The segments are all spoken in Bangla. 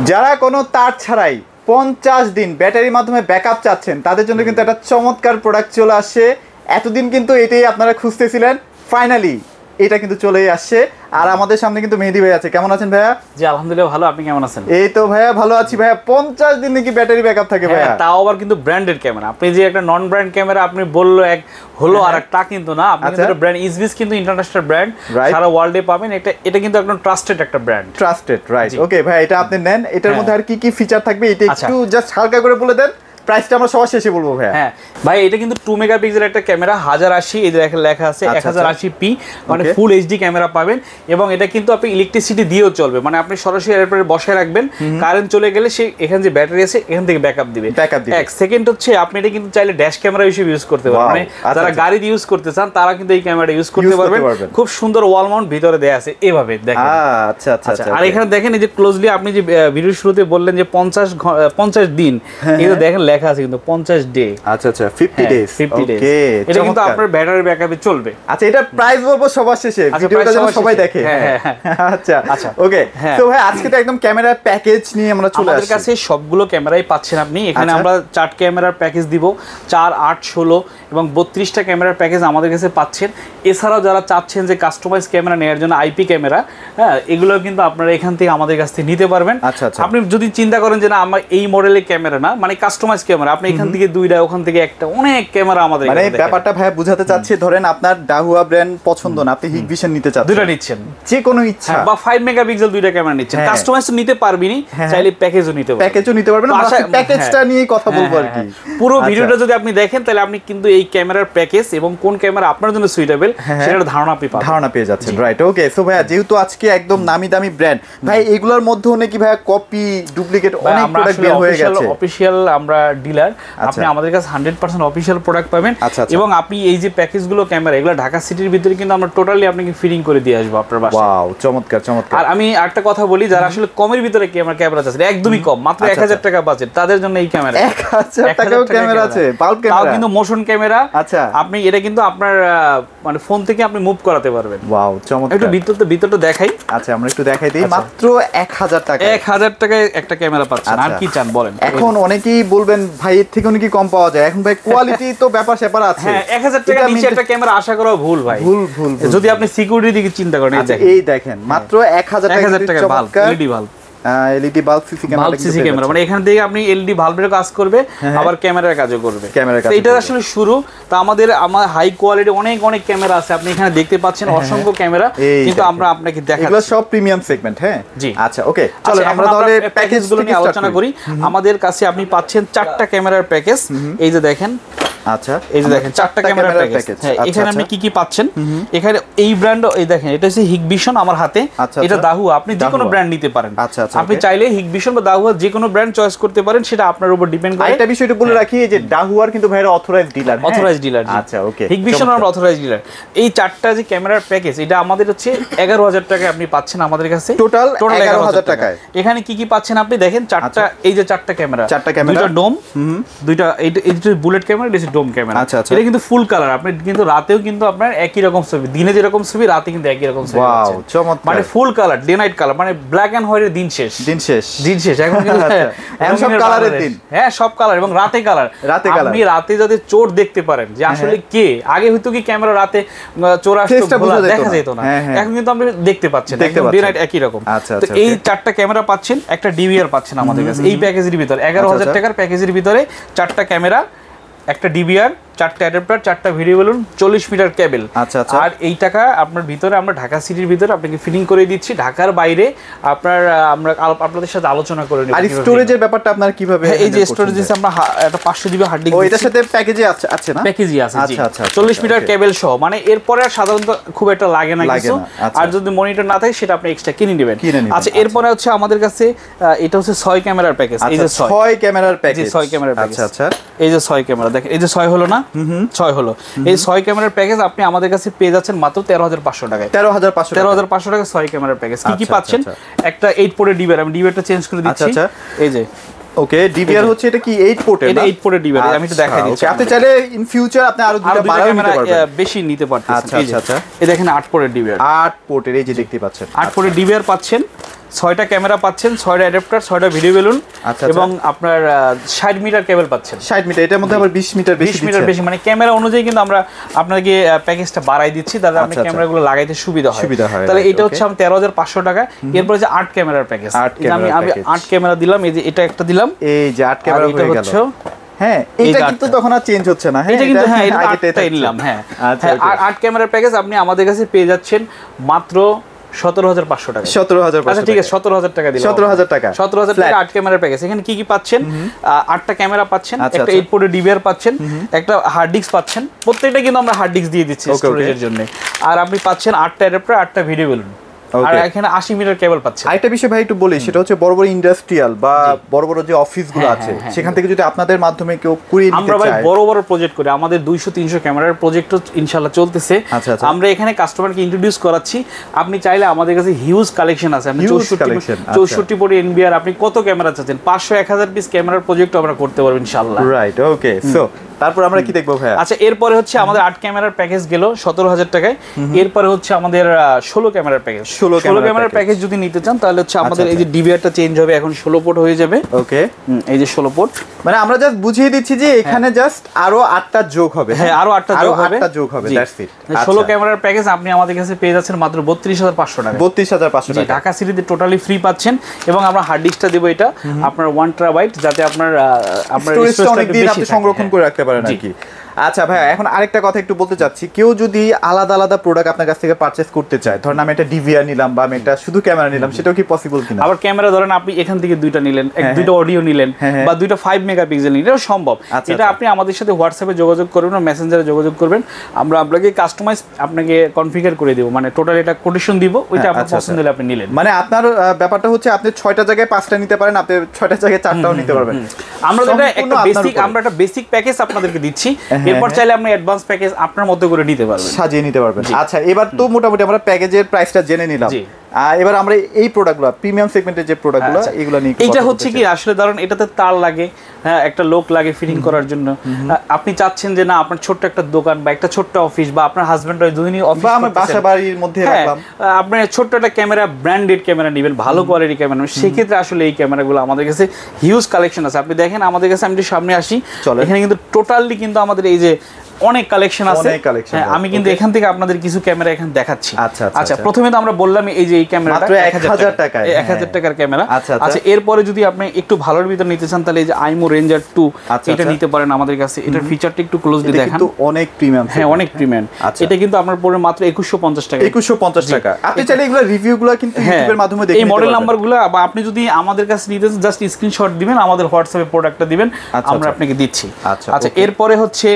যারা কোনো তার ছাড়াই 50 দিন ব্যাটারির মাধ্যমে ব্যাকআপ চাচ্ছেন তাদের জন্য কিন্তু একটা চমৎকার প্রোডাক্ট চলে আসছে। এতদিন কিন্তু এটাই আপনারা খুঁজতেছিলেন, ফাইনালি এটা কিন্তু চলেই আসছে। আর আমাদের সামনে কিন্তু মেহেদী ভাই আছে। কেমন আছেন ভাইয়া? জি আলহামদুলিল্লাহ ভালো, আপনি কেমন আছেন? এই তো ভাইয়া ভালো আছি ভাইয়া। 50 দিন নাকি ব্যাটারি ব্যাকআপ থাকে ভাইয়া? তাও আবার কিন্তু ব্র্যান্ডেড ক্যামেরা। আপনি যে একটা নন ব্র্যান্ড ক্যামেরা আপনি বললো এক হলো আর একটা কিন্তু না, আপনি কিন্তু ব্র্যান্ড ইসবিস কিন্তু ইন্টারন্যাশনাল ব্র্যান্ড, সারা ওয়ার্ল্ডে পাবেন। এটা কিন্তু একদম ট্রাস্টেড একটা ব্র্যান্ড। Trusted, right. ওকে ভাই, এটা আপনি নেন। এটার মধ্যে আর কি কি ফিচার থাকবে এটা একটু জাস্ট হালকা করে বলে দেন। প্রাইসটা আমরা সবার শেষে বলবো ভাই। হ্যাঁ ভাই, এটা কিন্তু 2 মেগাপিক্সেল একটা ক্যামেরা, 1080 এই যে লেখা আছে 1080p, মানে ফুল এইচডি ক্যামেরা পাবেন। এবং এটা কিন্তু আপনি ইলেকট্রিসিটি দিয়েও চলবে, মানে আপনি সরাসরি এরপরে বসায় রাখবেন, কারেন্ট চলে গেলে সে এখানে যে ব্যাটারি আছে এখান থেকে ব্যাকআপ দিবে। এক সেকেন্ড হচ্ছে আপনি এটা কিন্তু চাইলে ড্যাশ ক্যামেরা হিসেবে ইউজ করতে পারবেন। মানে যারা গাড়ি ইউজ করতে চান তারা কিন্তু এই ক্যামেরাটা ইউজ করতে পারবেন। খুব সুন্দর ওয়াল মাউন্ট ভিতরে দেয়া আছে এভাবে দেখেন। আচ্ছা আচ্ছা আচ্ছা। আর এখানে দেখেন এই যে ক্লোজলি আপনি যে ভিডিও শুরুতে বললেন যে 50 দিন, এটা দেখেন লেখা আছে কিন্তু 50 ডে। আচ্ছা আচ্ছা, 50 ডেজ। ওকে, এটা কিন্তু আপনার ব্যাটারি ব্যাকআপে চলবে। আচ্ছা, এটা প্রাইস বলবো সবার শেষে, ভিডিওটা যেন সবাই দেখে। আচ্ছা আচ্ছা, ওকে। তো ভাই আজকে তো একদম ক্যামেরার প্যাকেজ নিয়ে আমরা চলে আসছি। আমাদের কাছে সবগুলো ক্যামেরাই পাচ্ছেন আপনি। এখানে আমরা 4 ক্যামেরার প্যাকেজ দিব, 4, 8, 16 এবং 32টা ক্যামেরার প্যাকেজ আমাদের কাছে পাচ্ছেন। এছাড়াও যারা চাচ্ছেন যে কাস্টমাইজ ক্যামেরা নেওয়ার জন্য আইপি ক্যামেরা, হ্যাঁ, এগুলো কিন্তু আপনারা এখান থেকে আমাদের কাছ থেকে নিতে পারবেন। আপনি যদি চিন্তা করেন যে না আমার এই মডেলের ক্যামেরা না, মানে কাস্টমাইজ ক্যামেরা, আপনি এখান থেকে 2টা ওখান থেকে একটা, অনেক ক্যামেরা আমাদের। মানে ব্যাপারটা ভাই বুঝাতে চাচ্ছি, ধরেন আপনার ডাহুয়া ব্র্যান্ড পছন্দ না, আপনি হিগভিশন নিতে চাচ্ছেন, 2টা নিচ্ছেন, যে কোনো ইচ্ছা, বা 5 মেগাপিক্সেল 2টা ক্যামেরা নিচ্ছেন, কাস্টমাইজ নিতে পারবেনই, চাইলে প্যাকেজও নিতে পারবেন। প্যাকেজও নিতে পারবেন। প্যাকেজটা নিয়ে কথা বলবো আর কি। পুরো ভিডিওটা যদি আপনি দেখেন তাহলে আপনি কিন্তু এই ক্যামেরার প্যাকেজ এবং কোন ক্যামেরা আপনার জন্য সুইটেবল সেটার ধারণা পেয়ে যাচ্ছেন। রাইট, ওকে। সো ভাইয়া যেহেতু আজকে একদম নামি দামি ব্র্যান্ড, ভাই এগুলোর মধ্যে নাকি ভাইয়া কপি ডুপ্লিকেট অনেক প্রোডাক্ট বের হয়ে গেছে। অফিশিয়াল আমরা ডিলার, আপনি আমাদের কাছে 100% অফিশিয়াল প্রোডাক্ট পাবেন। এবং আপনি এই যে প্যাকেজগুলো ক্যামেরা, এগুলো ঢাকা সিটির ভিতরে কিন্তু আমরা টোটালি আপনাকে ফিটিং করে দিয়ে আসবো আপনার বাসায়। ওয়াও, চমৎকার চমৎকার। আর আমি একটা কথা বলি, যারা আসলে কমের ভিতরে ক্যামেরা চাচ্ছেন, একদমই কম, মাত্র 1000 টাকা বাজেট, তাদের জন্য এই ক্যামেরা। 1000 টাকাও ক্যামেরা আছে, বাল্ব ক্যামেরা, তাও কিন্তু মোশন ক্যামেরা। আচ্ছা, আপনি এটা কিন্তু আপনার মানে ফোন থেকে আপনি মুভ করাতে পারবেন। ওয়াও, চমৎকার। একটু ভিতরটা দেখাই। আচ্ছা, আমরা একটু দেখাই দেই। মাত্র 1000 টাকা, 1000 টাকায় একটা ক্যামেরা পাচ্ছেন। আর কি চান বলেন? এখন অনেকেই বলবেন ভাই এর থেকে অনেক কম পাওয়া যায়। এখন ভাই কোয়ালিটি তো ব্যাপার স্যাপার আছে। হ্যাঁ, 1000 টাকা নিচে একটা ক্যামেরা আশা করা ভুল ভাই, ভুল। যদি আপনি সিকিউরিটি দিকে চিন্তা করেন, এই দেখেন মাত্র 1000 টাকা bulb, LED bulb, LED bulb, CC camera, মানে এখান থেকে আপনি এলইডি বাল্বের কাজ করবে, আবার ক্যামেরার কাজও করবে। এটা আসলে শুরু। তো আমাদের হাই কোয়ালিটি অনেক ক্যামেরা আছে, আপনি এখানে দেখতে পাচ্ছেন অসংখ্য ক্যামেরা, কিন্তু আমরা আপনাকে দেখাচ্ছি এগুলো সব প্রিমিয়াম সেগমেন্ট। হ্যাঁ, জি। আচ্ছা, ওকে, চলো আমরা তাহলে প্যাকেজগুলো নিয়ে আলোচনা করি। আমাদের কাছে আপনি পাচ্ছেন 4টা ক্যামেরার প্যাকেজ। এই যে দেখেন, আচ্ছা, এই যে দেখেন 4টা ক্যামেরার প্যাকেজ। হ্যাঁ, এখানে আপনি কি পাচ্ছেন? এখানে এই ব্র্যান্ড, এই দেখেন, এটা হচ্ছে হিগভিশন আমার হাতে, এটা দাহুয়া। আপনি যে কোনো ব্র্যান্ড নিতে পারেন। আপনি চাইলে হিগভিশন বা দাহুয়া যে কোনো ব্র্যান্ড চয়েস করতে পারেন, সেটা আপনার উপর ডিপেন্ড করে। একটা বিষয়টা বলে রাখি যে দাহুয়ার কিন্তু ভাইরা অথরাইজড ডিলার। আচ্ছা, ওকে। হিগভিশন আমরা অথরাইজড ডিলার। এই 4টা যে ক্যামেরার প্যাকেজ, এটা আমাদের হচ্ছে 11000 টাকায় আপনি পাচ্ছেন আমাদের কাছে, টোটাল 11000 টাকায়। এখানে কি পাচ্ছেন আপনি দেখেন, 4টা, এই যে 4টা ক্যামেরা, দুটো ডোম, দুইটা এইটা বুলেট ক্যামেরা, এটা ডোম ক্যামেরা। এটা কিন্তু ফুল কালার। আপনি কিন্তু রাতেও কিন্তু আপনার একই রকম ছবি, দিনে যেরকম ছবি রাতে কিন্তু একই রকম ছবি পাচ্ছেন। ওয়াও, চমৎকার। মানে full colour, day night colour, মানে ব্ল্যাক এন্ড হোয়াইটের দিন শেষ। এখন কিন্তু সব কালারের দিন। হ্যাঁ, সব কালার এবং রাতে কালার। আপনি রাতে যাতে চোর দেখতে পারেন যে আসলে কে, আগে হয়তো কি ক্যামেরা রাতে চোর আসতো দেখা যেত না, এখন কিন্তু আপনি দেখতে পাচ্ছেন একদম ডে নাইট একই রকম। তো এই 4টা ক্যামেরা পাচ্ছেন, একটা ডিভিআর পাচ্ছেন আমাদের কাছে এই প্যাকেজের ভিতরে। 11000 টাকার প্যাকেজের ভিতরে 4টা ক্যামেরা, একটা ডিভিআর, 4টা অ্যাডাপ্টার, 4টা ভিডিও বেলুন, 40 মিটার কেবল। আর এই টাকা আপনার ভিতরে আমরা ঢাকা সিটির ভিতরে আপনাকে ফিটিং করে দিচ্ছি। ঢাকার বাইরে আমরা আপনাদের সাথে আলোচনা করে নিব। আর স্টোরেজের ব্যাপারটা আপনারা কিভাবে? এই যে স্টোরেজ দিছি আমরা, একটা 500 জিবি হার্ড ডিস্ক। এটার সাথে প্যাকেজে আছে না? প্যাকেজই আছে। আচ্ছা, 40 মিটার কেবল সহ। মানে এরপরে আর সাধারণত খুব একটা লাগে না কিছু। আর যদি মনিটর না থাকে সেটা আপনি এক্সট্রা কিনে নেবেন। আচ্ছা, এরপরে হচ্ছে আমাদের কাছে এটা হচ্ছে 6 ক্যামেরার প্যাকেজ। এই যে 6 ক্যামেরার প্যাকেজ, 6 ক্যামেরার প্যাকেজ। আচ্ছা, এই যে 6 ক্যামেরা দেখেন, এই যে 6 হলো না, 6 হলো। এই 6 ক্যামেরার প্যাকেজ আপনি আমাদের কাছে পেয়ে যাচ্ছেন মাত্র 13500 টাকায়। 13500 টাকা 6 ক্যামেরার প্যাকেজ। কি পাচ্ছেন? একটা 8 পোর্টের ডিভিআর, আমি ডিভিআরটা চেঞ্জ করে দিচ্ছি। এই যে, ওকে, ডিভিআর হচ্ছে এটা কি 8 পোর্টের? এটা 8 পোর্টের ডিভিআর, আমি একটু দেখাই দিচ্ছি। আপনি চাইলে ইন ফিউচার আপনি আরো দুটো বাড়ায় নিতে পারবেন, বেশি নিতে পারতেছেন। আচ্ছা, এই দেখেন 8 পোর্টের ডিভিআর, 8 পোর্টের, এই যে দেখতে পাচ্ছেন 8 পোর্টের ডিভিআর পাচ্ছেন। 6টা ক্যামেরা পাচ্ছেন, 6টা অ্যাডাপ্টার, 6টা ভিডিও বেলুন এবং আপনার 60 মিটার কেবল পাচ্ছেন। 60 মিটার, এটার মধ্যে আবার 20 মিটার বেশি, মানে ক্যামেরা অনুযায়ী কিন্তু আমরা আপনাকে প্যাকেজটা বাড়াই দিচ্ছি, তাহলে আপনি ক্যামেরাগুলো লাগাইতে সুবিধা হয়। তাহলে এটা হচ্ছে 13,500 টাকা। এরপর যে 8 ক্যামেরার প্যাকেজ, আমি 8 ক্যামেরা দিলাম, এই যে এটা একটা দিলাম, এই যে 8 ক্যামেরা হয়ে গেল। হ্যাঁ, এটা কিন্তু তখন আর চেঞ্জ হচ্ছে না। এটা কিন্তু হ্যাঁ, এটা আগেটাই নিলাম। হ্যাঁ, 8 ক্যামেরার প্যাকেজ আপনি আমাদের কাছে পেয়ে যাচ্ছেন মাত্র 17,500 টাকা। 17,500, আচ্ছা ঠিক আছে, 17,000 টাকা দিলাম। 17,000 টাকা 8 ক্যামেরার প্যাকেজ। এখানে কি কি পাচ্ছেন? 8টা ক্যামেরা পাচ্ছেন, একটা 8 পোর্টের ডিভিআর পাচ্ছেন, একটা হার্ড ডিস্ক পাচ্ছেন। প্রত্যেকটা কিন্তু আমরা হার্ড ডিস্ক দিয়ে দিচ্ছি স্টোরেজের জন্য। আর আপনি পাচ্ছেন 8টা অ্যাডাপ্টার, 8টা ভিডিও বেলুন, আর এখানে 80 মিটার কেবল পাচ্ছেন। আরেকটা বিষয় ভাই একটু বলি, সেটা হচ্ছে বড় বড় ইন্ডাস্ট্রিয়াল বা বড় বড় যে অফিসগুলো আছে, সেখান থেকে যদি আপনাদের মাধ্যমে কেউ কুরিয়ে নিতে চায়, আমরা ভাই বড় বড় প্রজেক্ট করি, আমাদের 200-300 ক্যামেরার প্রজেক্টও ইনশাআল্লাহ চলতেছে। আমরা এখানে কাস্টমারকে ইন্ট্রোডিউস করাচ্ছি। আপনি চাইলে আমাদের কাছে হিউজ কালেকশন আছে, আপনি 64 পরি এনবিআর, আপনি কত ক্যামেরা চাচ্ছেন, 500-1000 পিস ক্যামেরার প্রজেক্ট আমরা করতে পারবো ইনশাআল্লাহ। রাইট, ওকে। সো তারপর আমরা কি দেখবো ভাই? আচ্ছা, এরপরে হচ্ছে আমাদের 8 ক্যামেরার প্যাকেজ গেল 17,000 টাকায়। এরপরে হচ্ছে আমাদের 16 ক্যামেরার প্যাকেজ। 16 ক্যামেরার প্যাকেজ যদি নিতে চান তাহলে হচ্ছে আমাদের এই যে ডিভিআরটা চেঞ্জ হবে, এখন 16 পোর্ট হয়ে যাবে। ওকে, এই যে 16 পোর্ট, মানে আমরা জাস্ট বুঝিয়ে দিচ্ছি যে এখানে জাস্ট আরো 8টা যোগ হবে। হ্যাঁ, আরো 8টা যোগ হবে, দ্যাটস ইট। 16 ক্যামেরার প্যাকেজ আপনি আমাদের কাছে পেয়ে যাচ্ছেন মাত্র 32,500 টাকা। 32,500 টাকা ঢাকা সিটিতে টোটালি ফ্রি পাচ্ছেন। এবং আমরা হার্ড ডিস্কটা দেব এটা আপনার 1 টেরাবাইট, যাতে আপনার স্টোরেজটা অনেক দিন আপনি সংরক্ষণ করে রাখতে পারেন আর কি। আচ্ছা ভাই, এখন আরেকটা কথা একটু বলতে চাচ্ছি, কেউ যদি আলাদা আলাদা প্রোডাক্ট আপনার কাছ থেকে পারচেজ করতে চায়, ধরেন আমি একটা ডিভিআর নিলাম বা আমি একটা শুধু ক্যামেরা নিলাম, সেটাও কি পসিবল কিনা? আবার ক্যামেরা ধরেন আপনি এখান থেকে দুইটা নিলেন, দুইটা অডিও নিলেন বা দুইটা 5 মেগাপিক্সেল নিলেন, এটাও সম্ভব। এটা আপনি আমাদের সাথে হোয়াটসঅ্যাপে যোগাযোগ করবেন বা মেসেঞ্জারে যোগাযোগ করবেন, আমরা আপনাকে কাস্টমাইজ আপনাকে কনফিগার করে দেব, মানে টোটাল এটা কোটেশন দিব, ওইটা আপনার পছন্দ হলে আপনি নিলেন। মানে আপনার ব্যাপারটা হচ্ছে আপনি 6টা জায়গায় 5টা নিতে পারেন, আপনি 6টা জায়গায় 4টাও নিতে পারবেন। আমরা একটা বেসিক প্যাকেজ আপনাদেরকে দিচ্ছি, এরপর চাইলে আপনি অ্যাডভান্স প্যাকেজ আপনার মতো করে নিতে পারবেন, সাজিয়ে নিতে পারবেন। আচ্ছা, এবার তো মোটামুটি আমরা প্যাকেজের প্রাইসটা জেনে নিলাম। এবার আমরা এই প্রোডাক্টগুলো, প্রিমিয়াম সেগমেন্টের যে প্রোডাক্টগুলো, এগুলো নিয়ে এইটা হচ্ছে কি আসলে ধরুন এটাতে তার লাগে, হ্যাঁ, একটা লোক লাগে ফিটিং করার জন্য। আপনি চাচ্ছেন যে না আপনার ছোট্ট একটা দোকান বা একটা ছোট্ট অফিস বা আপনার হাজবেন্ড ওই দুদিনই অফিস বা আমার বাসা বাড়ির মধ্যে রাখলাম, আপনি ছোট্ট একটা ক্যামেরা, ব্র্যান্ডেড ক্যামেরা নেবেন, ভালো কোয়ালিটি ক্যামেরা, সেক্ষেত্রে আসলে এই ক্যামেরাগুলো আমাদের কাছে হিউজ কালেকশন আছে। আপনি দেখেন আমাদের কাছে, আমি সামনে আসি, এখানে কিন্তু টোটালি কিন্তু আমাদের এই যে অনেক কালেকশন আছে। আমি কিন্তু এখান থেকে আপনাদের কিছু ক্যামেরা এখানে দেখাচ্ছি। আচ্ছা, প্রথমে তো আমরা বললাম এই যে এই ক্যামেরাটা 1000 টাকায়, 1000 টাকার ক্যামেরা। আচ্ছা, এরপরে যদি আপনি একটু ভালোর ভিতর নিতে চান তাহলে এই যে আইমো রেঞ্জার 2, এটা নিতে পারেন আমাদের কাছে। এটার ফিচারটা একটু ক্লোজলি দেখেন, কিন্তু অনেক প্রিমিয়াম। হ্যাঁ, অনেক প্রিমিয়াম। এটা কিন্তু আপনার পড়ে মাত্র 2150 টাকা। 2150 টাকা। আপনি চাইলে এগুলা রিভিউগুলো কিন্তু ইউটিউবের মাধ্যমে দেখে নিতে পারবেন। এই মডেল নাম্বারগুলো বা আপনি যদি আমাদের কাছে নিতে চান জাস্ট স্ক্রিনশট দিবেন, আমাদের হোয়াটসঅ্যাপে প্রোডাক্টটা দিবেন, আমরা আপনাকে দিচ্ছি। আচ্ছা, এরপরে হচ্ছে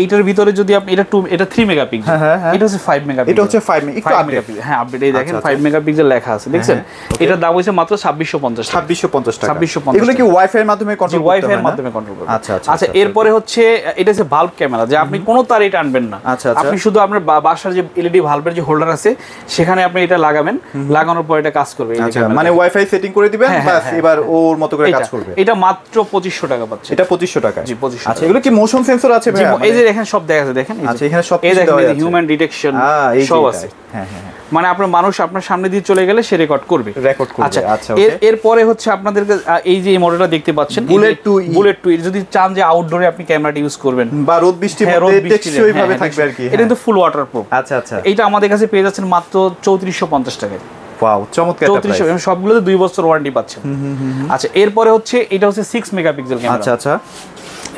এইটার ভিতরে যদি আপনি এটা 3 মেগাপিক্সেল, এটা হচ্ছে 5 মেগাপিক্সেল, এটা হচ্ছে 5 একটু আপডেট। হ্যাঁ, আপডেট, এই দেখেন 5 মেগাপিক্সেল লেখা আছে, দেখছেন? এটার দাম হইছে মাত্র 2650 টাকা। 2650 টাকা। এগুলো কি ওয়াইফাই এর মাধ্যমে কন্ট্রোল করতে হয়? ওয়াইফাই এর মাধ্যমে কন্ট্রোল করতে। আচ্ছা, এরপরে হচ্ছে এটা হচ্ছে ভালভ ক্যামেরা, যে আপনি কোনো তার এটা আনবেন না, আপনি শুধু আপনার বাসার যে এলইডি ভালভের যে হোল্ডার আছে সেখানে আপনি এটা লাগাবেন, লাগানোর পর এটা কাজ করবে। আচ্ছা, মানে ওয়াইফাই সেটিং করে দিবেন, বাস এবার ওর মতো করে কাজ করবে। এটা মাত্র 2500 টাকা পাচ্ছে। এটা 2500 টাকা। জি, 2500। আচ্ছা, এগুলো কি মোশন সেন্সর আছে ভাই? এই যে এখানে সব দেখা আছে, দেখেন। আচ্ছা, এখানে সব কিছু দেওয়া আছে, হিউম্যান ডিটেকশন সব আছে। হ্যাঁ, মানে আপনার মানুষ আপনার সামনে দিয়ে চলে গেলে সে রেকর্ড করবে। আচ্ছা, এরপরে হচ্ছে আপনাদের এই যে মডেলটা দেখতে পাচ্ছেন বুলেট 2, যদি চান যে আউটডোরে আপনি ক্যামেরাটা ইউজ করবেন বা রোদ বৃষ্টির মধ্যে টেকসই ভাবে থাকবে আর কি, এটা কিন্তু ফুল ওয়াটারপ্রুফ। আচ্ছা, এইটা আমাদের কাছে পেয়ে যাচ্ছেন মাত্র 3450 টাকায়। ওয়াও, চমৎকার একটা প্রাইস। 3400, সবগুলোতে 2 বছর ওয়ারেন্টি পাচ্ছেন। আচ্ছা, এরপরে হচ্ছে এটা হচ্ছে 6 মেগাপিক্সেল ক্যামেরা। আচ্ছা,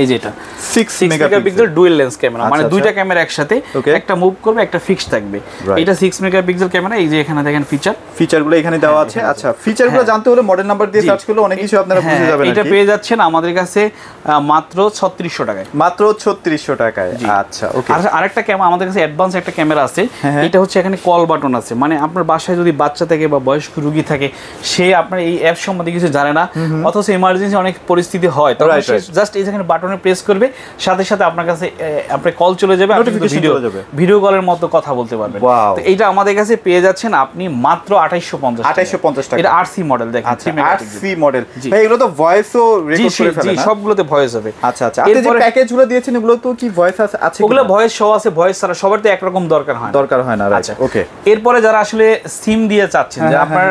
এই যে এটা 6 মেগাপিক্সেল ডুয়াল লেন্স ক্যামেরা, মানে দুইটা ক্যামেরা একসাথে, একটা মুভ করবে, একটা ফিক্স থাকবে। এটা 6 মেগাপিক্সেল ক্যামেরা। এই যে এখানে দেখেন ফিচারগুলো এখানে দেওয়া আছে। আচ্ছা, ফিচারগুলো জানতে হলে মডেল নাম্বার দিয়ে সার্চ করলে অনেক কিছু আপনারা বুঝে যাবেন। এটা পেয়ে যাচ্ছেন আমাদের কাছে মাত্র 3600 টাকায়। মাত্র 3600 টাকায়। আচ্ছা, ওকে। আর আরেকটা ক্যামেরা আমাদের কাছে অ্যাডভান্স একটা ক্যামেরা আছে, এটা হচ্ছে এখানে কল বাটন আছে, মানে আপনার বাসায় যদি বাচ্চা থাকে বা বয়স্ক রোগী থাকে, সে আপনার এই অ্যাপ সম্বন্ধে কিছু জানে না, অথচ ইমার্জেন্সি অনেক পরিস্থিতি হয়, তখন জাস্ট এই যেখানে বাটনে প্রেস করবে, সাথে সাথে আপনার কাছে আপনার কল চলে যাবে, ভিডিও কলের মতো কথা বলতে পারবেন। তো এইটা আমাদের কাছে পেয়ে যাচ্ছেন আপনি মাত্র 2850 টাকা। এটা আরসি মডেল দেখেন, আরসি মডেল। ভাই এগুলো তো ভয়েসও রেকর্ড করে ফেলে না? সবগুলোতে ভয়েস হবে। আচ্ছা আচ্ছা, আপনি যে প্যাকেজগুলো দিয়েছেন এগুলো তো কি ভয়েস আছে? ওগুলো ভয়েস সহ আছে, ভয়েস ছাড়া সবার তো একরকম দরকার হয় না। আচ্ছা ওকে। এরপরে যারা আসলে সিম দিয়ে চাচ্ছেন যে আপনার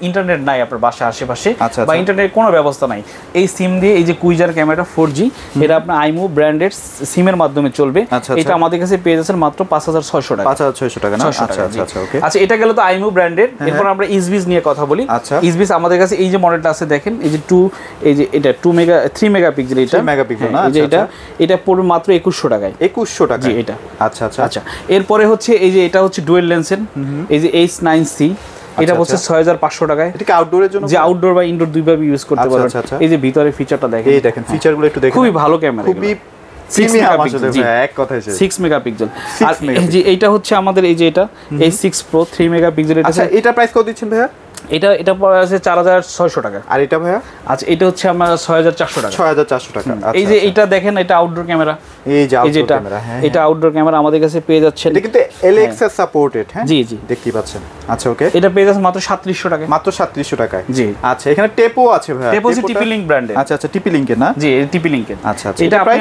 ইন্টারনেট নাই আপনার বাসার আশেপাশে বা ইন্টারনেট কোনো ব্যবস্থা নাই, এই সিম দিয়ে এই যে কুইজার ক্যামেরা 4G, এটা আপনার আইমু ব্র্যান্ডেড সিমের মাধ্যমে চলবে। এটা আমাদের কাছে পেয়ে যাচ্ছেন মাত্র 5600 টাকা। 5600 টাকা না? আচ্ছা আচ্ছা ওকে। আচ্ছা, এটা গেল তো আইমু ব্র্যান্ডেড। এরপর আমরা ইসবিস নিয়ে কথা বলি। ইসবিস আমাদের কাছে এই যে মডেলটা আছে দেখেন, এই যে 3 মেগাপিক্সেল, এটা মেগাপিক্সেল না? এটা পড়বে মাত্র 2100 টাকায়। 2100 টাকা? জি এটা। আচ্ছা আচ্ছা আচ্ছা, এরপরে হচ্ছে এই যে এটা হচ্ছে ডুয়েল লেন্সের, এই যে H9C, এটা হচ্ছে 6500 টাকায়। এটা কি আউটডোরের জন্য? যে আউটডোর বা ইনডোর দুইভাবে ইউজ করতে পারবেন। এই যে ভিতরে ফিচারটা দেখেন, এই দেখেন ফিচারগুলো একটু দেখেন, খুবই ভালো ক্যামেরা, খুবই 6 মেগাপিক্সেল। এক কথাই 6 মেগাপিক্সেল। আর এই যে এইটা হচ্ছে আমাদের এই যে এটা A6 Pro 3 মেগাপিক্সেল। আচ্ছা, এটা প্রাইস কত দিচ্ছেন ভাইয়া? এটা আছে 4600 টাকা। আর এটা ভাইয়া? আচ্ছা, এটা হচ্ছে আমার 6400 টাকা। 6400 টাকা। এই যে এটা দেখেন, এটা আউটডোর ক্যামেরা, এই যে আউটডোর ক্যামেরা। হ্যাঁ, এটা আউটডোর ক্যামেরা আমাদের কাছে পেয়ে যাচ্ছেন। এটা কিন্তু LX এর সাপোর্টেড। হ্যাঁ জি জি, দেখতেই পাচ্ছেন। আচ্ছা ওকে, এটা পেয়ে যাচ্ছেন মাত্র 3700 টাকা। মাত্র 3700 টাকায়। জি। আচ্ছা, এখানে টেপও আছে ভাইয়া? টেপো টিপি লিংক ব্র্যান্ডের। আচ্ছা আচ্ছা, টিপি লিংকের না? জি, টিপি লিংকের। আচ্ছা আচ্ছা, এটা আপনি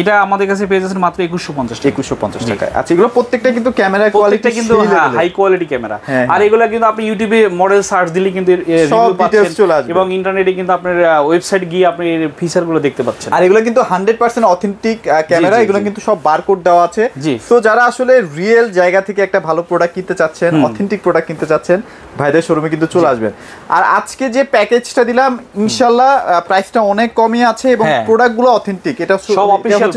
এটা আমাদের কাছে পেয়ে যাচ্ছেন মাত্র 2150 টাকা। 2150 টাকায়। আচ্ছা, এগুলো প্রত্যেকটা কিন্তু ক্যামেরা কোয়ালিটি কিন্তু হাই কোয়ালিটি ক্যামেরা। আর এগুলো কিন্তু আপনি ইউটিউবে মডেল সার্চ দিলে কিন্তু সব ডিটেইলস চলে আসবে, এবং ইন্টারনেটে কিন্তু আপনার ওয়েবসাইট গিয়ে আপনি ফিচারগুলো দেখতে পাচ্ছেন। আর এগুলো কিন্তু 100% অথেন্টিক ক্যামেরা। এগুলো কিন্তু সব বারকোড দেওয়া আছে। সো যারা আসলে রিয়েল জায়গা থেকে একটা ভালো প্রোডাক্ট কিনতে চাচ্ছেন, অথেন্টিক প্রোডাক্ট কিনতে চাচ্ছেন, ভাইদের শোরুমে কিন্তু চলে আসবেন। আর আজকে যে প্যাকেজটা দিলাম ইনশাআল্লাহ প্রাইসটা অনেক কমই আছে এবং প্রোডাক্টগুলো অথেন্টিক। এটা হচ্ছে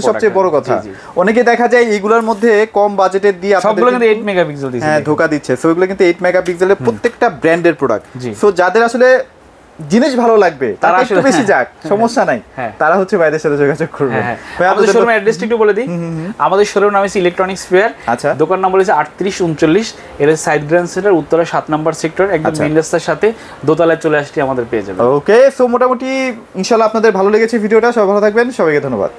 সবচেয়ে বড় কথা। অনেকে দেখা যায় এইগুলোর মধ্যে কম বাজেটের দিয়ে সবগুলো কিন্তু 8 মেগাপিক্সেল দিচ্ছে। হ্যাঁ, ধোকা দিচ্ছে। সো এগুলো কিন্তু 8 মেগাপিক্সেলের প্রত্যেকটা ব্র্যান্ডের প্রোডাক্ট। সো যাদের আসলে জিনিস ভালো লাগবে তারা একটু বেশি যাক, সমস্যা নাই, তারা হচ্ছে ভাইদের সাথে যোগাযোগ করবে। আমাদের শোরুমের অ্যাড্রেসটা একটু বলে দিই। আমাদের শোরুমের নাম হচ্ছে ইলেকট্রনিক্স ফেয়ার। আচ্ছা, দোকান নম্বর হচ্ছে 3839, এর সাইড গ্র্যান্ড সেন্টার, উত্তরা 7 নম্বর সেক্টর, একদম মেইন রাস্তার সাথে দোতলায় চলে আসলে আমাদের পেয়ে যাবেন। ওকে, সো মোটামুটি ইনশাআল্লাহ আপনাদের ভালো লেগেছে ভিডিওটা। সবাই ভালো থাকবেন, সবাইকে ধন্যবাদ।